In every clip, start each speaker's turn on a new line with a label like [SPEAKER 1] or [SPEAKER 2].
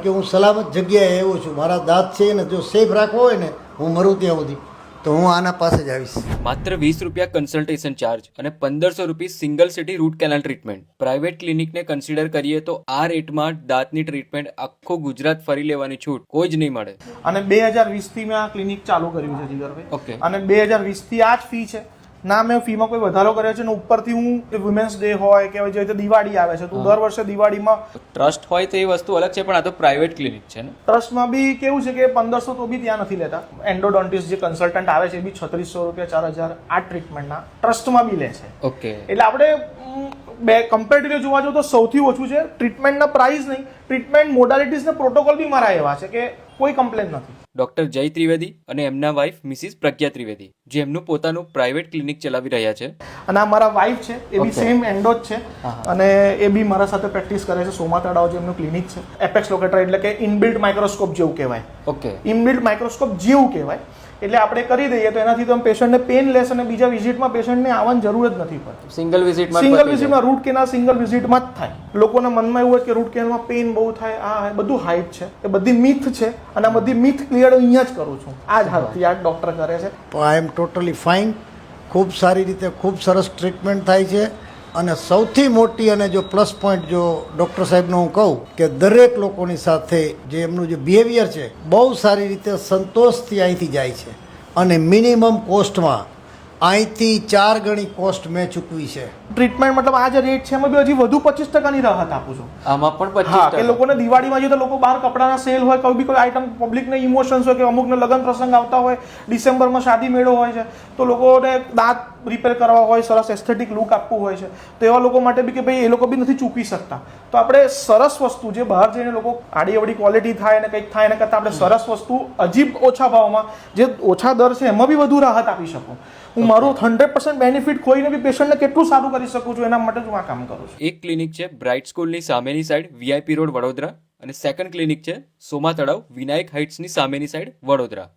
[SPEAKER 1] કારણ કે હું સલામત જગ્યાએ આવ્યો છું. મારા દાંત છે ને જો સેફ રાખવો હોય ને હું મરું ત્યાં સુધી તો હું આના પાસે જ આવીશ.
[SPEAKER 2] માત્ર 20 રૂપિયા કન્સલ્ટેશન ચાર્જ અને 1500 રૂપિયા single sitting root canal treatment. Private ક્લિનિકને કન્સિડર કરીએ તો આ રેટમાં દાંતની ટ્રીટમેન્ટ આખું ગુજરાત ફરી લેવાની છૂટ કોઈ જ નહીં મળે.
[SPEAKER 3] અને 2020 થી મેં આ ક્લિનિક ચાલુ કર્યું છે જીગરભાઈ.
[SPEAKER 2] ઓકે.
[SPEAKER 3] અને 2020 થી આ જ ફી છે ના, મેં ફીમાં કોઈ વધારો કર્યો છે ને ઉપરથી હું વુમેન્સ ડે હોય કે જે રીતે દિવાળી આવે છે તો દર વર્ષે દિવાળીમાં
[SPEAKER 2] ટ્રસ્ટ હોય તો એ વસ્તુ અલગ છે, પણ આ તો પ્રાઇવેટ ક્લિનિક છે ને.
[SPEAKER 3] ટ્રસ્ટમાં બી કેવું છે કે 1500 તો બી ત્યાં નથી લેતા. એન્ડોડોન્ટિસ્ટ જે કન્સલ્ટન્ટ આવે છે એ બી 3600 રૂપિયા 4000 આ ટ્રીટમેન્ટના ટ્રસ્ટમાં બી લે છે.
[SPEAKER 2] ઓકે.
[SPEAKER 3] એટલે આપણે કમ્પેરેટિવલી જોવા જઈએ તો સૌથી ઓછું છે. ટ્રીટમેન્ટના પ્રાઇસ નહીં, ટ્રીટમેન્ટ મોડાલિટીઝ ને પ્રોટોકોલ બી મારા એવા છે કે કોઈ કમ્પ્લેન નથી.
[SPEAKER 2] ડોક્ટર જય ત્રિવેદી અને એમના વાઇફ મિસિસ પ્રજ્ઞા ત્રિવેદી જે એમનું પોતાનું પ્રાઇવેટ ક્લિનિક ચલાવી રહ્યા છે.
[SPEAKER 3] અને આ મારા વાઇફ છે એ બી સેમ એન્ડો જ છે અને એ બી મારા સાથે પ્રેક્ટિસ કરે છે. સોમા તળાવ જેમનું ક્લિનિક છે. એપેક્સ લોકેટર એટલે કે ઇનબિલ્ટ માઇક્રોસ્કોપ જેવું કહેવાય.
[SPEAKER 2] ઓકે.
[SPEAKER 3] ઇનબિલ્ટ માઇક્રોસ્કોપ જેવું કહેવાય. એટલે આપણે કરી દઈએ તો એનાથી તો પેશન્ટને પેન લેસ અને બીજા વિઝિટમાં પેશન્ટને આવવાની જરૂર જ નથી પડતી.
[SPEAKER 2] સિંગલ વિઝિટમાં
[SPEAKER 3] રૂટ કેનાલ સિંગલ વિઝિટમાં જ થાય. લોકોના મનમાં એવું હોય કે રૂટ કેનાલમાં પેન બહુ થાય, આ બધું હાઇટ છે, એ બધી મિથ છે અને આ બધી મિથ ક્લિયર અહીંયા જ કરું છું. આ જ હાથથી આ ડોક્ટર કરે છે.
[SPEAKER 1] તો આઈ એમ ટોટલી ફાઇન. ખૂબ સારી રીતે ખૂબ સરસ ટ્રીટમેન્ટ થાય છે. અને સૌથી મોટી અને જો પ્લસ પોઈન્ટ જો ડૉક્ટર સાહેબનો હું કહું કે દરેક લોકોની સાથે જે એમનું જે બિહેવિયર છે બહુ સારી રીતે સંતોષથી અહીંથી જાય છે અને મિનિમમ કોસ્ટમાં અહીંથી 4 ગણી કોસ્ટ મેં ચૂકવી છે.
[SPEAKER 3] ટ્રીટમેન્ટ મતલબ આ જે રેટ છે એમાં બી હજી વધુ 25% રાહત આપું છું.
[SPEAKER 2] આમાં પણ
[SPEAKER 3] હા,
[SPEAKER 2] 25%.
[SPEAKER 3] કે લોકોને દિવાળીમાં જો તો લોકો બહાર કપડાના સેલ હોય, કોઈ બી કોઈ આઈટમ પબ્લિકને ઇમોશન્સ હોય કે અમુકને લગ્ન પ્રસંગ આવતા હોય, ડિસેમ્બરમાં શાદી મેળો હોય છે તો લોકોને દાંત રિપેર કરવા હોય, સરસ એસ્થેટિક લુક આપવું હોય છે તો એવા લોકો માટે બી કે ભાઈ એ લોકો બી નથી ચૂકવી શકતા. તો આપણે સરસ વસ્તુ જે બહાર જઈને લોકો આડી અવડી ક્વોલિટી થાય ને કંઈક થાય એના કરતાં આપણે સરસ વસ્તુ અજીબ ઓછા ભાવમાં જે ઓછા દર છે એમાં બી વધુ રાહત આપી શકું. હું મારું 100% બેનિફિટ ખોઈને બી પેશન્ટને કેટલું સારું કરી શકું છું એના માટે જ હું આ કામ કરું છું.
[SPEAKER 2] એક ક્લિનિક છે બ્રાઇટ સ્કૂલની સામેની સાઈડ VIP રોડ વડોદરા અને સેકન્ડ ક્લિનિક છે સોમા તળાવ વિનાયક હાઇટ્સની સામેની સાઈડ વડોદરા.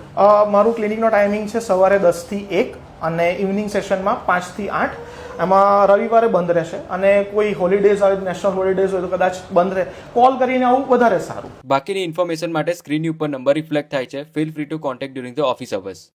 [SPEAKER 3] મારું ક્લિનિકનો ટાઈમિંગ છે સવારે 10 થી 1 અને ઇવનિંગ સેશનમાં 5 થી 8. એમાં રવિવારે બંધ રહેશે અને કોઈ હોલિડેઝ આવે, નેશનલ હોલિડેઝ હોય તો કદાચ બંધ રહે. કોલ કરીને આવું વધારે સારું.
[SPEAKER 2] બાકીની ઇન્ફોર્મેશન માટે સ્ક્રીન ઉપર નંબર રિફ્લેક્ટ થાય છે. Feel free two contact during the office hours.